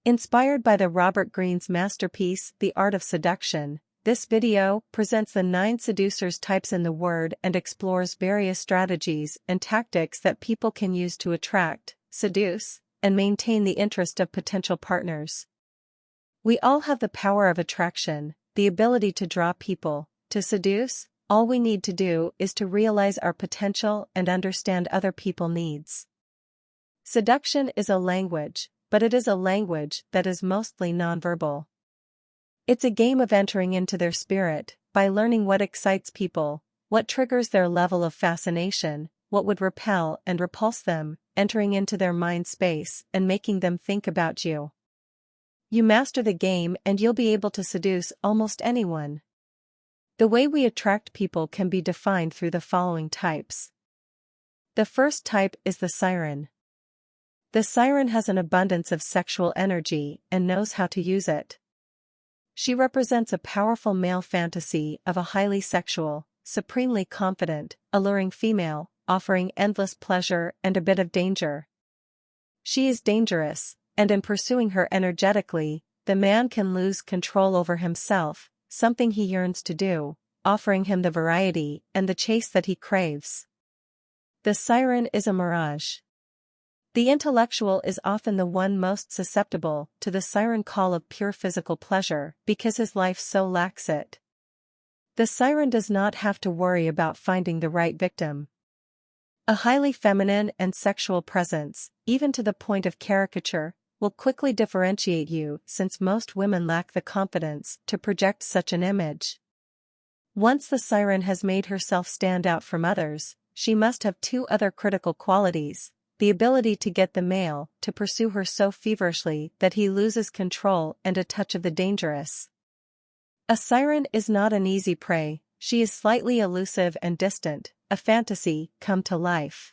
Inspired by the Robert Greene's masterpiece, The Art of Seduction, this video presents the 9 seducers types in the word and explores various strategies and tactics that people can use to attract, seduce, and maintain the interest of potential partners. We all have the power of attraction, the ability to draw people, to seduce. All we need to do is to realize our potential and understand other people's needs. Seduction is a language, but it is a language that is mostly nonverbal. It's a game of entering into their spirit, by learning what excites people, what triggers their level of fascination, what would repel and repulse them, entering into their mind space and making them think about you. You master the game and you'll be able to seduce almost anyone. The way we attract people can be defined through the following types. The first type is the Siren. The Siren has an abundance of sexual energy and knows how to use it. She represents a powerful male fantasy of a highly sexual, supremely confident, alluring female, offering endless pleasure and a bit of danger. She is dangerous, and in pursuing her energetically, the man can lose control over himself, something he yearns to do, offering him the variety and the chase that he craves. The Siren is a mirage. The intellectual is often the one most susceptible to the siren call of pure physical pleasure because his life so lacks it. The Siren does not have to worry about finding the right victim. A highly feminine and sexual presence, even to the point of caricature, will quickly differentiate you since most women lack the confidence to project such an image. Once the Siren has made herself stand out from others, she must have 2 other critical qualities: the ability to get the male to pursue her so feverishly that he loses control and a touch of the dangerous. A Siren is not an easy prey, she is slightly elusive and distant, a fantasy come to life.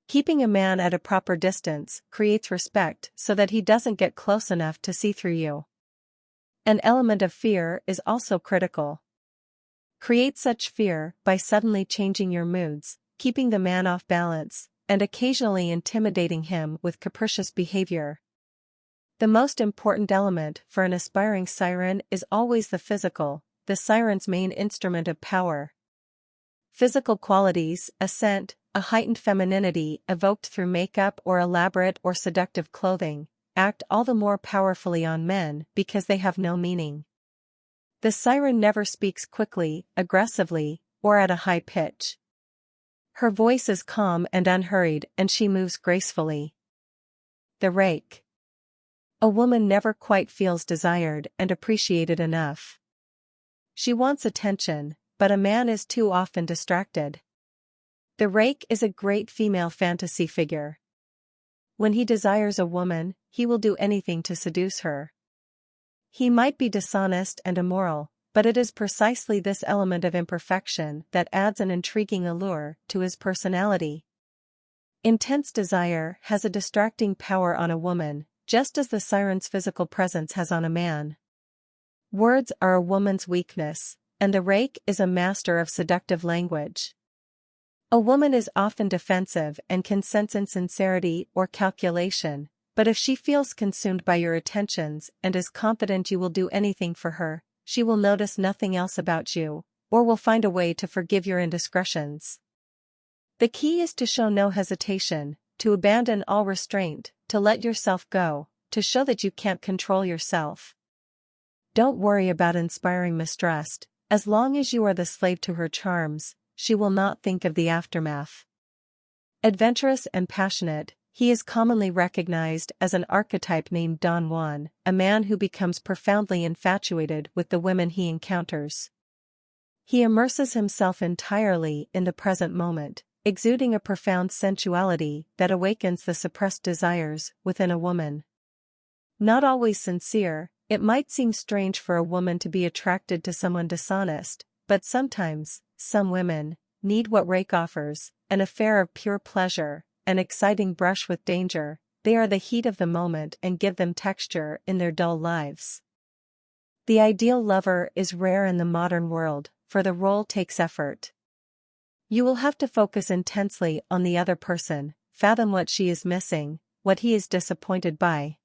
Keeping a man at a proper distance creates respect so that he doesn't get close enough to see through you. An element of fear is also critical. Create such fear by suddenly changing your moods, keeping the man off balance, and occasionally intimidating him with capricious behavior. The most important element for an aspiring Siren is always the physical, the Siren's main instrument of power. Physical qualities, a scent, a heightened femininity evoked through makeup or elaborate or seductive clothing, act all the more powerfully on men because they have no meaning. The Siren never speaks quickly, aggressively, or at a high pitch. Her voice is calm and unhurried and she moves gracefully. The Rake. A woman never quite feels desired and appreciated enough. She wants attention, but a man is too often distracted. The Rake is a great female fantasy figure. When he desires a woman, he will do anything to seduce her. He might be dishonest and immoral, but it is precisely this element of imperfection that adds an intriguing allure to his personality. Intense desire has a distracting power on a woman, just as the Siren's physical presence has on a man. Words are a woman's weakness, and the Rake is a master of seductive language. A woman is often defensive and can sense insincerity or calculation, but if she feels consumed by your attentions and is confident you will do anything for her, she will notice nothing else about you, or will find a way to forgive your indiscretions. The key is to show no hesitation, to abandon all restraint, to let yourself go, to show that you can't control yourself. Don't worry about inspiring mistrust, as long as you are the slave to her charms, she will not think of the aftermath. Adventurous and passionate, he is commonly recognized as an archetype named Don Juan, a man who becomes profoundly infatuated with the women he encounters. He immerses himself entirely in the present moment, exuding a profound sensuality that awakens the suppressed desires within a woman. Not always sincere, it might seem strange for a woman to be attracted to someone dishonest, but sometimes, some women need what Rake offers, an affair of pure pleasure, an exciting brush with danger. They are the heat of the moment and give them texture in their dull lives. The ideal lover is rare in the modern world, for the role takes effort. You will have to focus intensely on the other person, fathom what she is missing, what he is disappointed by.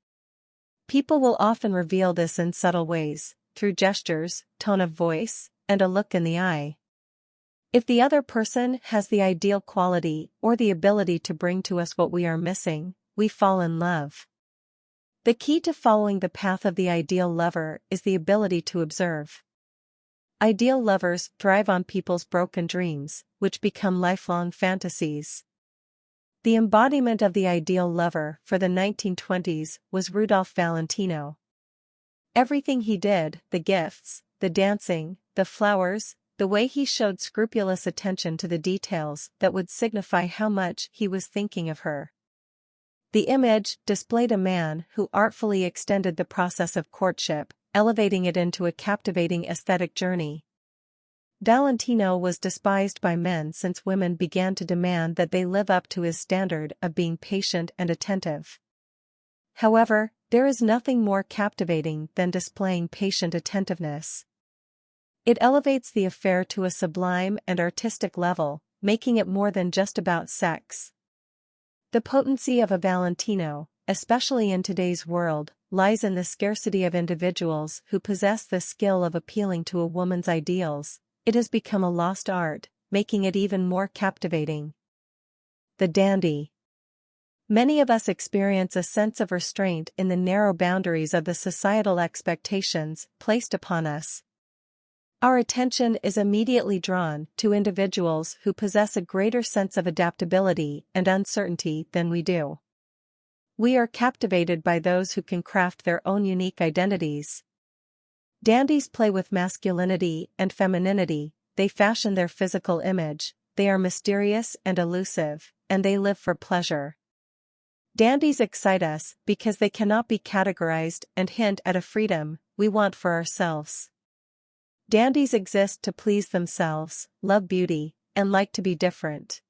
People will often reveal this in subtle ways, through gestures, tone of voice, and a look in the eye. If the other person has the ideal quality or the ability to bring to us what we are missing, we fall in love. The key to following the path of the ideal lover is the ability to observe. Ideal lovers thrive on people's broken dreams, which become lifelong fantasies. The embodiment of the ideal lover for the 1920s was Rudolph Valentino. Everything he did, the gifts, the dancing, the flowers, the way he showed scrupulous attention to the details that would signify how much he was thinking of her. The image displayed a man who artfully extended the process of courtship, elevating it into a captivating aesthetic journey. Valentino was despised by men since women began to demand that they live up to his standard of being patient and attentive. However, there is nothing more captivating than displaying patient attentiveness. It elevates the affair to a sublime and artistic level, making it more than just about sex. The potency of a Valentino, especially in today's world, lies in the scarcity of individuals who possess the skill of appealing to a woman's ideals. It has become a lost art, making it even more captivating. The dandy. Many of us experience a sense of restraint in the narrow boundaries of the societal expectations placed upon us. Our attention is immediately drawn to individuals who possess a greater sense of adaptability and uncertainty than we do. We are captivated by those who can craft their own unique identities. Dandies play with masculinity and femininity, they fashion their physical image, they are mysterious and elusive, and they live for pleasure. Dandies excite us because they cannot be categorized and hint at a freedom we want for ourselves. Dandies exist to please themselves, love beauty, and like to be different.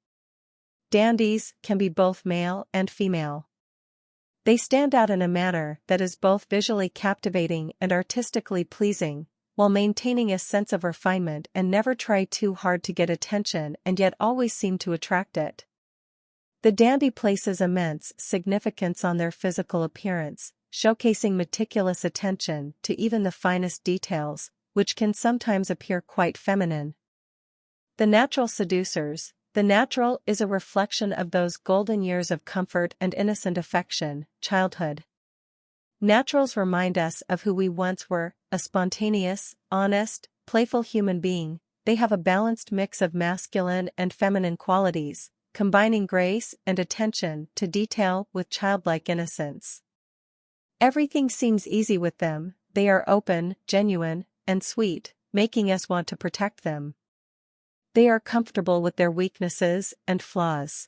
Dandies can be both male and female. They stand out in a manner that is both visually captivating and artistically pleasing, while maintaining a sense of refinement and never try too hard to get attention and yet always seem to attract it. The dandy places immense significance on their physical appearance, showcasing meticulous attention to even the finest details, which can sometimes appear quite feminine. The natural seducers. The natural is a reflection of those golden years of comfort and innocent affection, childhood. Naturals remind us of who we once were, a spontaneous, honest, playful human being. They have a balanced mix of masculine and feminine qualities, combining grace and attention to detail with childlike innocence. Everything seems easy with them, they are open, genuine, and sweet, making us want to protect them. They are comfortable with their weaknesses and flaws.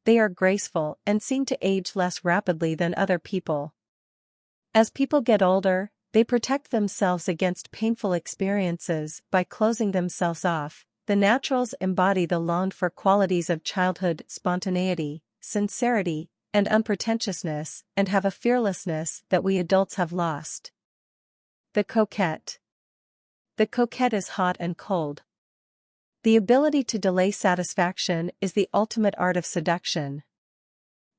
They are graceful and seem to age less rapidly than other people. As people get older, they protect themselves against painful experiences by closing themselves off. The naturals embody the longed-for qualities of childhood: spontaneity, sincerity, and unpretentiousness, and have a fearlessness that we adults have lost. The coquette. The coquette is hot and cold. The ability to delay satisfaction is the ultimate art of seduction.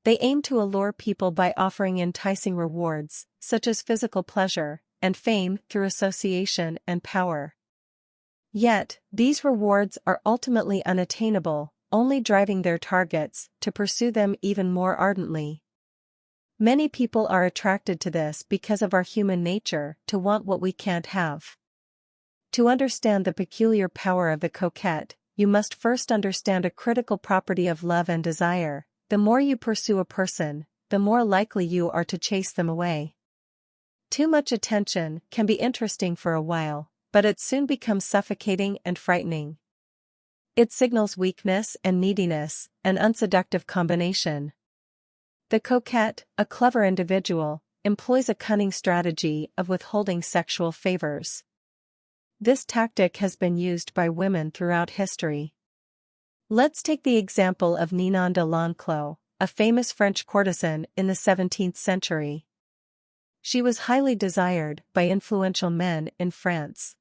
They aim to allure people by offering enticing rewards, such as physical pleasure, and fame through association and power. Yet, these rewards are ultimately unattainable, only driving their targets to pursue them even more ardently. Many people are attracted to this because of our human nature to want what we can't have. To understand the peculiar power of the coquette, you must first understand a critical property of love and desire. The more you pursue a person, the more likely you are to chase them away. Too much attention can be interesting for a while, but it soon becomes suffocating and frightening. It signals weakness and neediness, an unseductive combination. The coquette, a clever individual, employs a cunning strategy of withholding sexual favors. This tactic has been used by women throughout history. Let's take the example of Ninon de l'Enclos, a famous French courtesan in the 17th century. She was highly desired by influential men in France.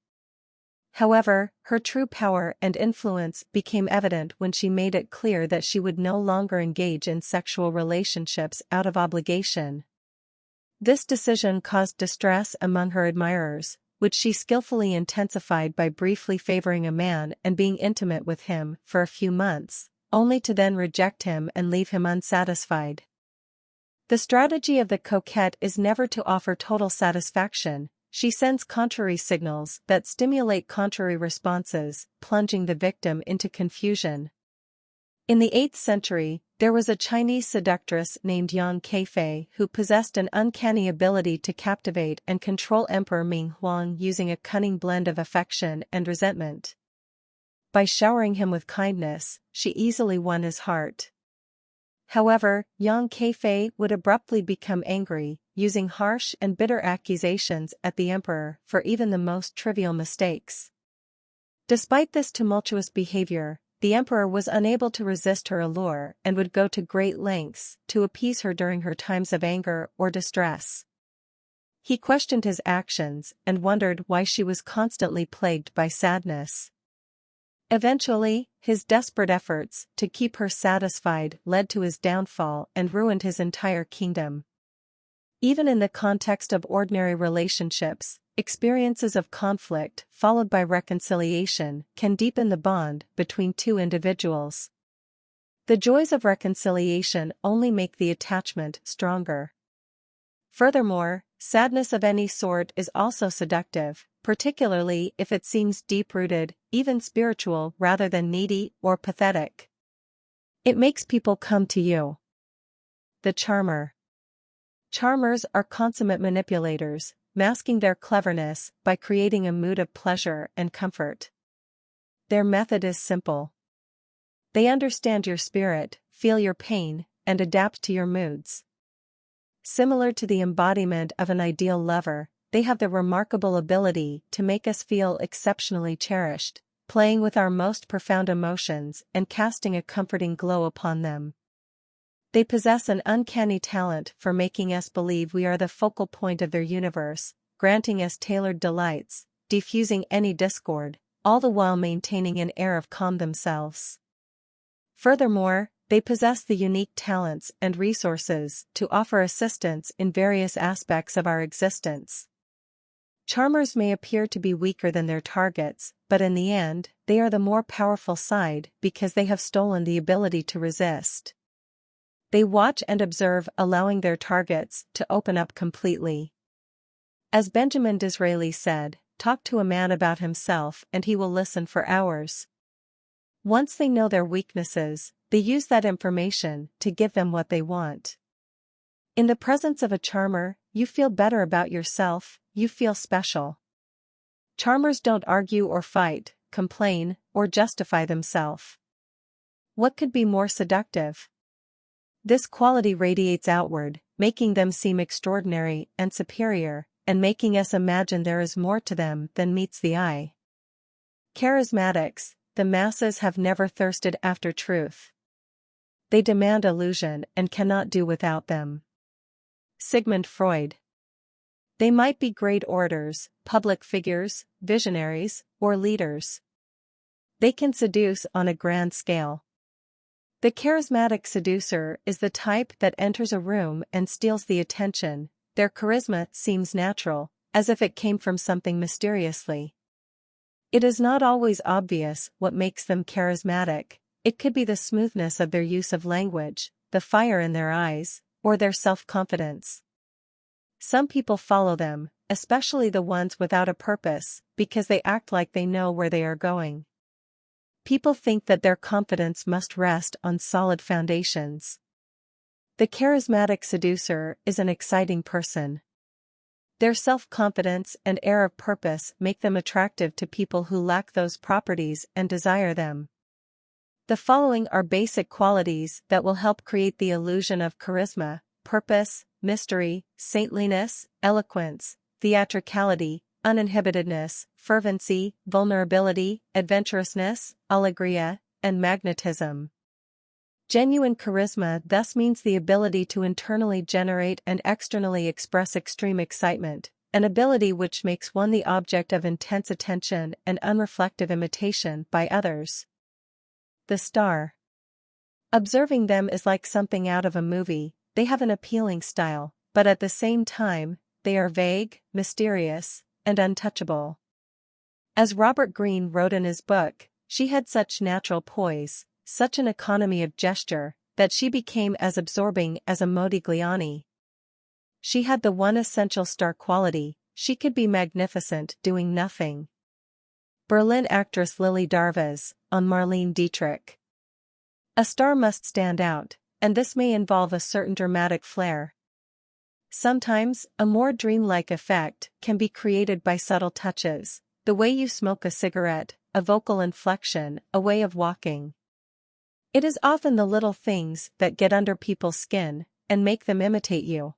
However, her true power and influence became evident when she made it clear that she would no longer engage in sexual relationships out of obligation. This decision caused distress among her admirers, which she skillfully intensified by briefly favoring a man and being intimate with him for a few months, only to then reject him and leave him unsatisfied. The strategy of the coquette is never to offer total satisfaction. She sends contrary signals that stimulate contrary responses, plunging the victim into confusion. In the 8th century, there was a Chinese seductress named Yang Keifei who possessed an uncanny ability to captivate and control Emperor Ming Huang using a cunning blend of affection and resentment. By showering him with kindness, she easily won his heart. However, Yang Keifei would abruptly become angry, using harsh and bitter accusations at the emperor for even the most trivial mistakes. Despite this tumultuous behavior, the emperor was unable to resist her allure and would go to great lengths to appease her during her times of anger or distress. He questioned his actions and wondered why she was constantly plagued by sadness. Eventually, his desperate efforts to keep her satisfied led to his downfall and ruined his entire kingdom. Even in the context of ordinary relationships, experiences of conflict followed by reconciliation can deepen the bond between two individuals. The joys of reconciliation only make the attachment stronger. Furthermore, sadness of any sort is also seductive, particularly if it seems deep-rooted, even spiritual rather than needy or pathetic. It makes people come to you. The charmer. Charmers are consummate manipulators, masking their cleverness by creating a mood of pleasure and comfort. Their method is simple. They understand your spirit, feel your pain, and adapt to your moods. Similar to the embodiment of an ideal lover, they have the remarkable ability to make us feel exceptionally cherished, playing with our most profound emotions and casting a comforting glow upon them. They possess an uncanny talent for making us believe we are the focal point of their universe, granting us tailored delights, diffusing any discord, all the while maintaining an air of calm themselves. Furthermore, they possess the unique talents and resources to offer assistance in various aspects of our existence. Charmers may appear to be weaker than their targets, but in the end, they are the more powerful side because they have stolen the ability to resist. They watch and observe, allowing their targets to open up completely. As Benjamin Disraeli said, talk to a man about himself and he will listen for hours. Once they know their weaknesses, they use that information to give them what they want. In the presence of a charmer, you feel better about yourself, you feel special. Charmers don't argue or fight, complain, or justify themselves. What could be more seductive? This quality radiates outward, making them seem extraordinary and superior, and making us imagine there is more to them than meets the eye. Charismatics, the masses have never thirsted after truth. They demand illusion and cannot do without them. Sigmund Freud. They might be great orators, public figures, visionaries, or leaders. They can seduce on a grand scale. The charismatic seducer is the type that enters a room and steals the attention. Their charisma seems natural, as if it came from something mysteriously. It is not always obvious what makes them charismatic. It could be the smoothness of their use of language, the fire in their eyes, or their self-confidence. Some people follow them, especially the ones without a purpose, because they act like they know where they are going. People think that their confidence must rest on solid foundations. The charismatic seducer is an exciting person. Their self-confidence and air of purpose make them attractive to people who lack those properties and desire them. The following are basic qualities that will help create the illusion of charisma: purpose, mystery, saintliness, eloquence, theatricality, uninhibitedness, fervency, vulnerability, adventurousness, alegria, and magnetism. Genuine charisma thus means the ability to internally generate and externally express extreme excitement, an ability which makes one the object of intense attention and unreflective imitation by others. The star. Observing them is like something out of a movie. They have an appealing style, but at the same time, they are vague, mysterious, and untouchable. As Robert Greene wrote in his book, she had such natural poise, such an economy of gesture, that she became as absorbing as a Modigliani. She had the one essential star quality: she could be magnificent doing nothing. Berlin actress Lily Darvas, on Marlene Dietrich. A star must stand out, and this may involve a certain dramatic flair. Sometimes, a more dreamlike effect can be created by subtle touches: the way you smoke a cigarette, a vocal inflection, a way of walking. It is often the little things that get under people's skin and make them imitate you.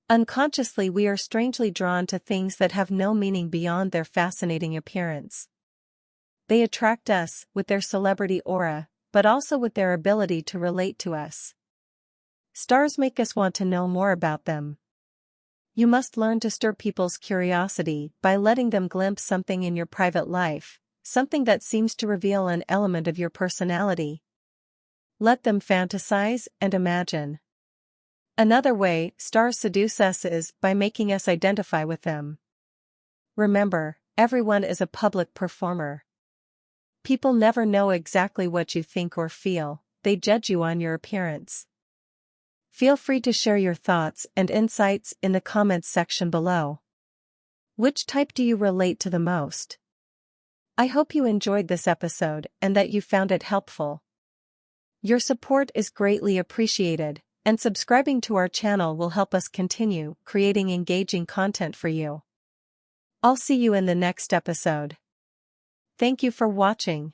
Unconsciously, we are strangely drawn to things that have no meaning beyond their fascinating appearance. They attract us with their celebrity aura, but also with their ability to relate to us. Stars make us want to know more about them. You must learn to stir people's curiosity by letting them glimpse something in your private life, something that seems to reveal an element of your personality. Let them fantasize and imagine. Another way stars seduce us is by making us identify with them. Remember, everyone is a public performer. People never know exactly what you think or feel, they judge you on your appearance. Feel free to share your thoughts and insights in the comments section below. Which type do you relate to the most? I hope you enjoyed this episode and that you found it helpful. Your support is greatly appreciated, and subscribing to our channel will help us continue creating engaging content for you. I'll see you in the next episode. Thank you for watching.